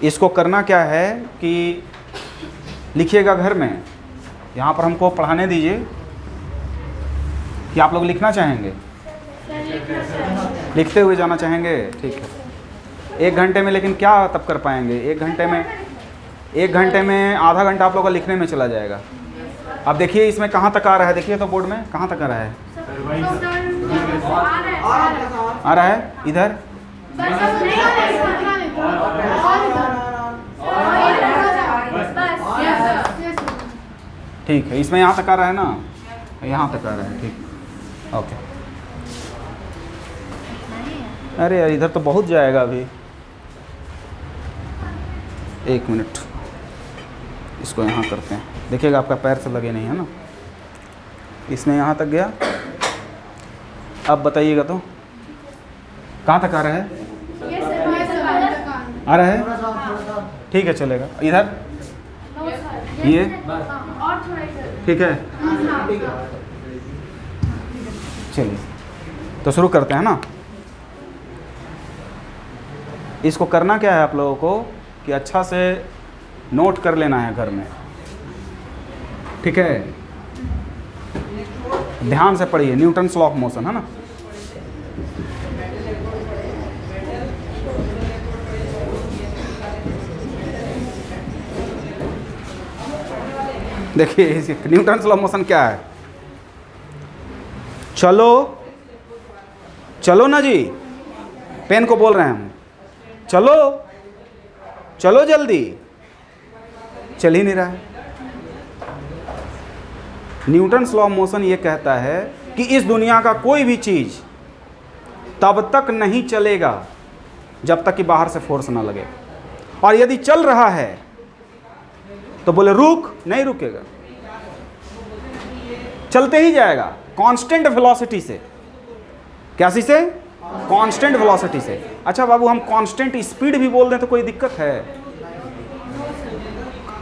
इसको करना क्या है कि लिखिएगा घर में, यहाँ पर हमको पढ़ाने दीजिए कि आप लोग लिखना चाहेंगे, लिखते हुए जाना चाहेंगे, ठीक है। 1 घंटे में लेकिन क्या तब कर पाएंगे? 1 घंटे में आधा घंटा आप लोग का लिखने में चला जाएगा। अब देखिए इसमें कहाँ तक आ रहा है, देखिए तो बोर्ड में कहाँ तक आ रहा है? आ रहा है इधर? ठीक है, इसमें यहाँ तक आ रहा है ना, यहाँ तक आ रहा है, ठीक, ओके। अरे यार इधर तो बहुत जाएगा अभी, 1 मिनट, इसको यहाँ करते हैं। देखिएगा आपका पैर से लगे नहीं है ना, इसमें यहाँ तक गया। अब बताइएगा तो कहाँ तक आ रहा है? आ रहा है, ठीक है, चलेगा। इधर ये ठीक है, चलिए तो शुरू करते हैं ना। इसको करना क्या है आप लोगों को कि अच्छा से नोट कर लेना है घर में, ठीक है। ध्यान से पढ़िए, न्यूटन्स लॉ ऑफ मोशन है ना। देखिए न्यूटन्स लॉ ऑफ मोशन क्या है। चलो चलो ना जी, पेन को बोल रहे हैं हम, चलो चलो जल्दी, चल ही नहीं रहा है। न्यूटन्स लॉ ऑफ मोशन ये कहता है कि इस दुनिया का कोई भी चीज़ तब तक नहीं चलेगा जब तक कि बाहर से फोर्स ना लगे, और यदि चल रहा है तो बोले रुक, नहीं रुकेगा, चलते ही जाएगा कांस्टेंट वेलोसिटी से। कैसी से? कांस्टेंट वेलोसिटी से। अच्छा बाबू, हम कांस्टेंट स्पीड भी बोल दें तो कोई दिक्कत है?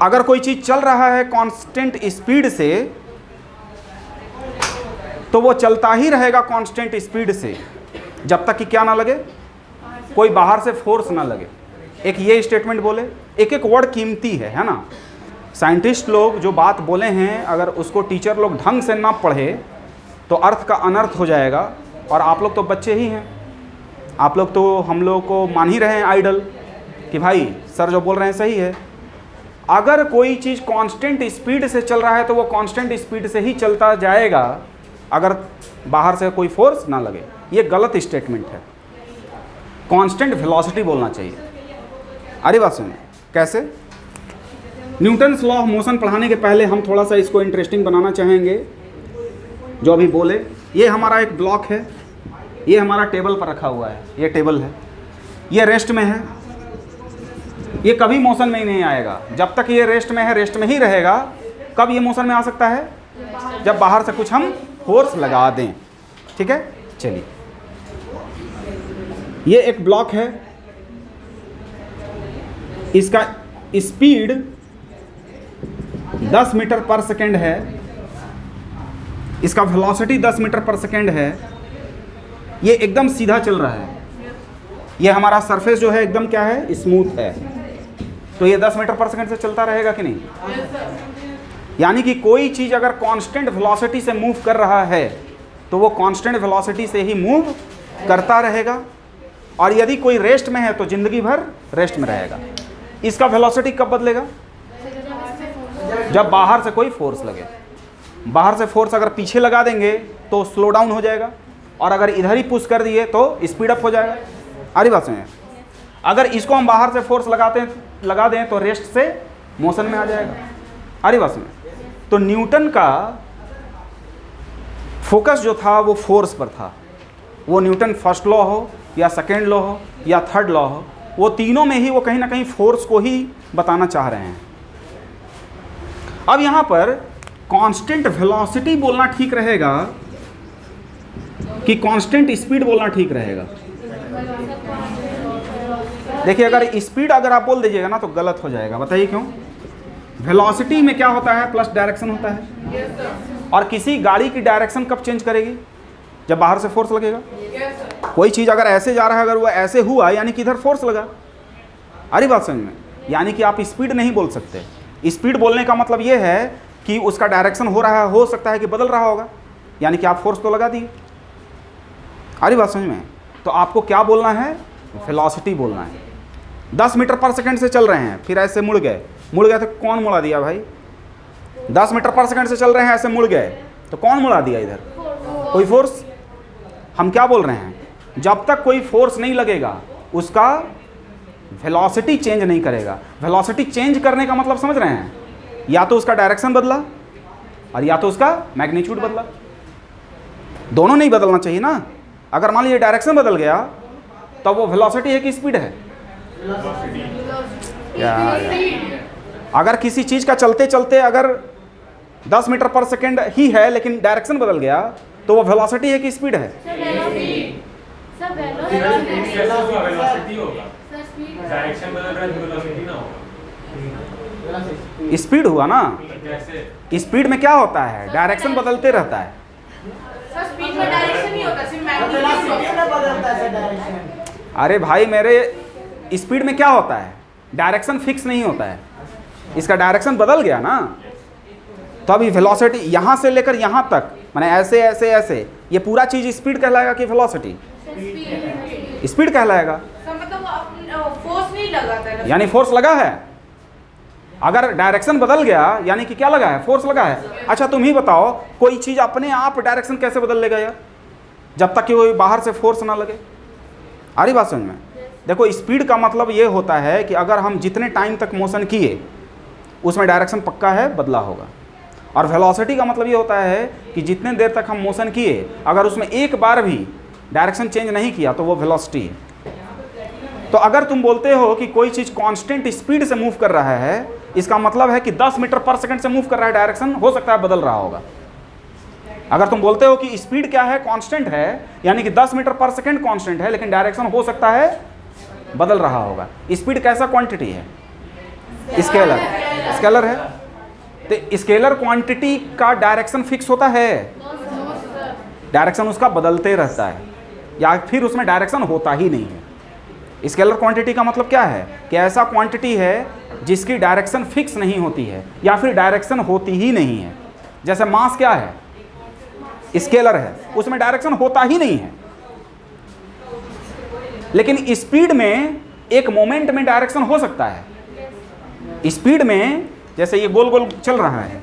अगर कोई चीज चल रहा है कांस्टेंट स्पीड से तो वो चलता ही रहेगा कांस्टेंट स्पीड से जब तक कि क्या ना लगे, कोई बाहर से फोर्स ना लगे। एक ये स्टेटमेंट बोले, एक एक वर्ड कीमती है ना। साइंटिस्ट लोग जो बात बोले हैं अगर उसको टीचर लोग ढंग से ना पढ़े तो अर्थ का अनर्थ हो जाएगा। और आप लोग तो बच्चे ही हैं, आप लोग तो हम लोग को मान ही रहे हैं आइडल कि भाई सर जो बोल रहे हैं सही है। अगर कोई चीज़ कांस्टेंट स्पीड से चल रहा है तो वो कांस्टेंट स्पीड से ही चलता जाएगा अगर बाहर से कोई फोर्स ना लगे। ये गलत स्टेटमेंट है, कांस्टेंट वेलोसिटी बोलना चाहिए। अरे बात सुनिए कैसे। न्यूटन्स लॉ ऑफ मोशन पढ़ाने के पहले हम थोड़ा सा इसको इंटरेस्टिंग बनाना चाहेंगे। जो अभी बोले, ये हमारा एक ब्लॉक है, ये हमारा टेबल पर रखा हुआ है, ये टेबल है, ये रेस्ट में है, ये कभी मोशन में ही नहीं आएगा। जब तक ये रेस्ट में है, रेस्ट में ही रहेगा। कब ये मोशन में आ सकता है? जब बाहर से कुछ हम फोर्स लगा दें, ठीक है। चलिए, ये एक ब्लॉक है, इसका स्पीड 10 मीटर पर सेकेंड है, इसका वेलोसिटी 10 मीटर पर सेकेंड है। ये एकदम सीधा चल रहा है, ये हमारा सरफेस जो है एकदम क्या है, स्मूथ है, तो ये 10 मीटर पर सेकेंड से चलता रहेगा कि नहीं? यानी कि कोई चीज़ अगर कांस्टेंट वेलोसिटी से मूव कर रहा है तो वो कांस्टेंट वेलोसिटी से ही मूव करता रहेगा। और यदि कोई रेस्ट में है तो ज़िंदगी भर रेस्ट में रहेगा। इसका वेलोसिटी कब बदलेगा? जब बाहर से कोई फोर्स लगे। बाहर से फोर्स अगर पीछे लगा देंगे तो स्लो डाउन हो जाएगा, और अगर इधर ही पुश कर दिए तो स्पीड अप हो जाएगा। अरे बात सुनिए, अगर इसको हम बाहर से फोर्स लगा दें तो रेस्ट से मोशन में आ जाएगा। अरे बात सुनिए, तो न्यूटन का फोकस जो था वो फोर्स पर था। वो न्यूटन फर्स्ट लॉ हो या सेकेंड लॉ हो या थर्ड लॉ हो, वो तीनों में ही वो कहीं ना कहीं फोर्स को ही बताना चाह रहे हैं। अब यहाँ पर कांस्टेंट वेलोसिटी बोलना ठीक रहेगा कि कांस्टेंट स्पीड बोलना ठीक रहेगा? देखिए, अगर स्पीड अगर आप बोल दीजिएगा ना तो गलत हो जाएगा। बताइए क्यों? वेलोसिटी में क्या होता है? प्लस डायरेक्शन होता है। और किसी गाड़ी की डायरेक्शन कब चेंज करेगी? जब बाहर से फोर्स लगेगा। कोई चीज़ अगर ऐसे जा रहा है, अगर वो ऐसे हुआ यानी कि इधर फोर्स लगा। अरे बात समझ में। यानी कि आप स्पीड नहीं बोल सकते। स्पीड बोलने का मतलब ये है कि उसका डायरेक्शन हो सकता है कि बदल रहा होगा, यानी कि आप फोर्स तो लगा दिए। आ रही बात समझ में? तो आपको क्या बोलना है? वेलोसिटी बोलना है। 10 मीटर पर सेकंड से चल रहे हैं, फिर ऐसे मुड़ गए तो कौन मुड़ा दिया भाई? 10 मीटर पर सेकंड से चल रहे हैं, ऐसे मुड़ गए तो कौन मुड़ा दिया इधर? कोई फोर्स। हम क्या बोल रहे हैं? जब तक कोई फोर्स नहीं लगेगा उसका वेलोसिटी चेंज नहीं करेगा। वेलोसिटी चेंज करने का मतलब समझ रहे हैं? या तो उसका डायरेक्शन बदला और या तो उसका मैग्नीट्यूड बदला। दोनों नहीं बदलना चाहिए ना। अगर मान लीजिए डायरेक्शन बदल गया तो वो वेलोसिटी है कि स्पीड है? अगर किसी चीज का चलते चलते अगर 10 मीटर पर सेकंड ही है लेकिन डायरेक्शन बदल गया तो वो वेलोसिटी है कि स्पीड है? स्पीड हुआ ना। स्पीड में क्या होता है? डायरेक्शन बदलते रहता है। स्पीड में डायरेक्शन नहीं होता, सिर्फ मैग्नीट्यूड बदलता है। अरे भाई मेरे, स्पीड में क्या होता है? डायरेक्शन फिक्स नहीं होता है। इसका डायरेक्शन बदल गया ना, तो अभी वेलोसिटी यहाँ से लेकर यहाँ तक, माने ऐसे ऐसे ऐसे, ये पूरा चीज स्पीड कहलाएगा कि वेलोसिटी? स्पीड कहलाएगा। मतलब फोर्स नहीं लगाता है, यानी फोर्स लगा है। अगर डायरेक्शन बदल गया यानी कि क्या लगा है? फोर्स लगा है। अच्छा तुम ही बताओ, कोई चीज अपने आप डायरेक्शन कैसे बदल लेगा यार, जब तक कि वो बाहर से फोर्स ना लगे? आ रही बात समझ में? देखो स्पीड का मतलब ये होता है कि अगर हम जितने टाइम तक मोशन किए उसमें डायरेक्शन पक्का है, बदला होगा। और वेलोसिटी का मतलब ये होता है कि जितने देर तक हम मोशन किए अगर उसमें एक बार भी डायरेक्शन चेंज नहीं किया तो वो वेलोसिटी है। तो अगर तुम बोलते हो कि कोई चीज़ कांस्टेंट स्पीड से मूव कर रहा है, इसका मतलब है कि 10 मीटर पर सेकंड से मूव कर रहा है, डायरेक्शन हो सकता है बदल रहा होगा। अगर तुम बोलते हो कि स्पीड क्या है? कांस्टेंट है, यानी कि 10 मीटर पर सेकंड कांस्टेंट है लेकिन डायरेक्शन हो सकता है बदल रहा होगा। स्पीड कैसा क्वांटिटी है? स्केलर। स्केलर है तो स्केलर क्वांटिटी का डायरेक्शन फिक्स होता है? डायरेक्शन उसका बदलते रहता है, या फिर उसमें डायरेक्शन होता ही नहीं है। स्केलर क्वांटिटी का मतलब क्या है? कि ऐसा क्वांटिटी है जिसकी डायरेक्शन फिक्स नहीं होती है या फिर डायरेक्शन होती ही नहीं है। जैसे मास क्या है? स्केलर है, उसमें डायरेक्शन होता ही नहीं है। लेकिन स्पीड में एक मोमेंट में डायरेक्शन हो सकता है। स्पीड में जैसे ये गोल गोल चल रहा है,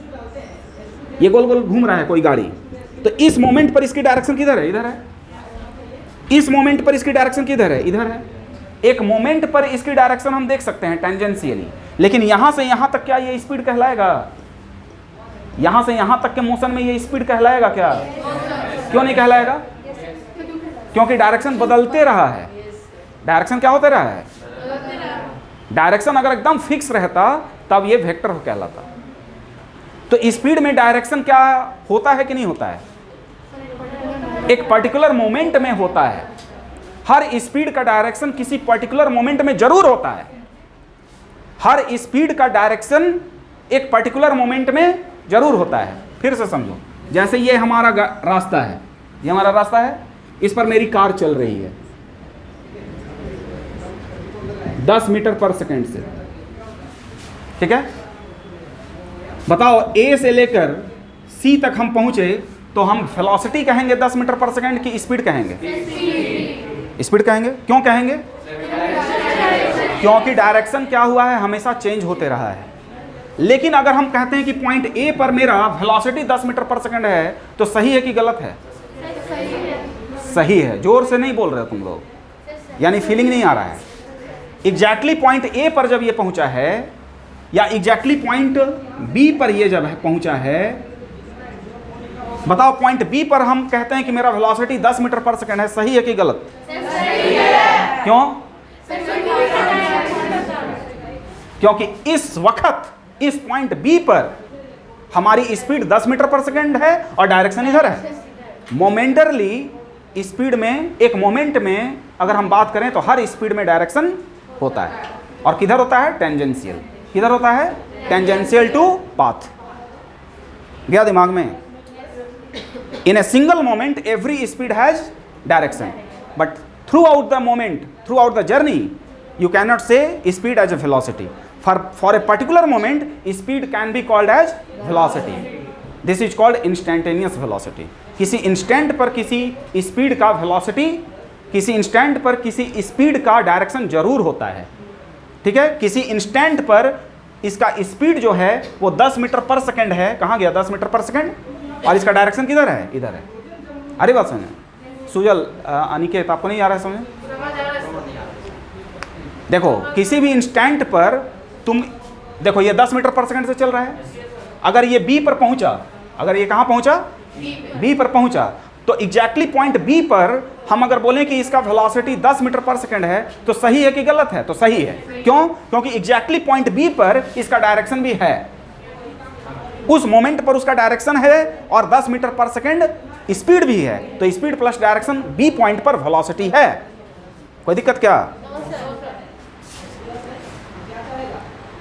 ये गोल गोल घूम रहा है कोई गाड़ी, तो इस मोमेंट पर इसकी डायरेक्शन किधर है? इधर है। इस मोमेंट पर इसकी डायरेक्शन किधर है? इधर है। एक मोमेंट पर इसकी डायरेक्शन हम देख सकते हैं टेंजेंशियली, लेकिन यहां से यहां तक क्या ये स्पीड कहलाएगा? यहां से यहां तक के मोशन में ये स्पीड कहलाएगा क्या? क्यों नहीं कहलाएगा? क्योंकि डायरेक्शन बदलते रहा है। डायरेक्शन क्या होते रहा है? डायरेक्शन अगर एकदम फिक्स रहता तब ये वेक्टर कहलाता। तो स्पीड में डायरेक्शन क्या होता है कि नहीं होता है? एक पर्टिकुलर मोमेंट में होता है। हर स्पीड का डायरेक्शन किसी पर्टिकुलर मोमेंट में जरूर होता है। हर स्पीड का डायरेक्शन एक पर्टिकुलर मोमेंट में जरूर होता है। फिर से समझो, जैसे ये हमारा रास्ता है, ये हमारा रास्ता है, इस पर मेरी कार चल रही है 10 मीटर पर सेकंड से, ठीक है? बताओ ए से लेकर सी तक हम पहुंचे तो हम वेलोसिटी कहेंगे 10 मीटर पर सेकंड की स्पीड कहेंगे? स्पीड कहेंगे। क्यों कहेंगे? क्योंकि डायरेक्शन क्या हुआ है? हमेशा चेंज होते रहा है। लेकिन अगर हम कहते हैं कि पॉइंट ए पर मेरा वेलोसिटी 10 मीटर पर सेकंड है तो सही है कि गलत है? सही है। जोर से नहीं बोल रहे तुम लोग, यानी फीलिंग नहीं आ रहा है। एग्जैक्टली पॉइंट ए पर जब ये पहुंचा है या एग्जैक्टली पॉइंट बी पर ये जब पहुंचा है, बताओ पॉइंट बी पर हम कहते हैं कि मेरा वेलोसिटी 10 मीटर पर सेकंड है, सही है कि गलत? सही है। क्यों? क्योंकि इस वक्त इस पॉइंट बी पर हमारी स्पीड 10 मीटर पर सेकंड है और डायरेक्शन इधर है। मोमेंटरली स्पीड में, एक मोमेंट में अगर हम बात करें तो हर स्पीड में डायरेक्शन होता है। और किधर होता है? टेंजेंशियल। किधर होता है? Tangential to path. गया दिमाग में? In a single moment every speed has direction, but throughout the moment, throughout the journey, you cannot say speed as a velocity. For a particular moment speed can be called as velocity, this is called instantaneous velocity. किसी instant पर किसी speed का velocity, किसी instant पर किसी speed का direction जरूर होता है, ठीक है। किसी इंस्टेंट पर इसका स्पीड जो है वो 10 मीटर पर सेकंड है, कहाँ गया 10 मीटर पर सेकंड, और इसका डायरेक्शन किधर है, इधर है। अरे बात समझे सुजल, अनिकेत, आपको नहीं आ रहा है समझ? देखो किसी भी इंस्टेंट पर तुम देखो ये 10 मीटर पर सेकंड से चल रहा है, अगर ये बी पर पहुंचा, अगर ये कहाँ पहुंचा, बी पर पहुंचा, तो एग्जैक्टली पॉइंट बी पर हम अगर बोलें कि इसका वेलोसिटी 10 मीटर पर सेकंड है तो सही है कि गलत है? तो सही है। क्यों? क्योंकि एग्जैक्टली पॉइंट बी पर इसका डायरेक्शन भी है, उस मोमेंट पर उसका डायरेक्शन है और 10 मीटर पर सेकंड स्पीड भी है, तो speed plus direction B point पर वेलोसिटी है। कोई दिक्कत क्या?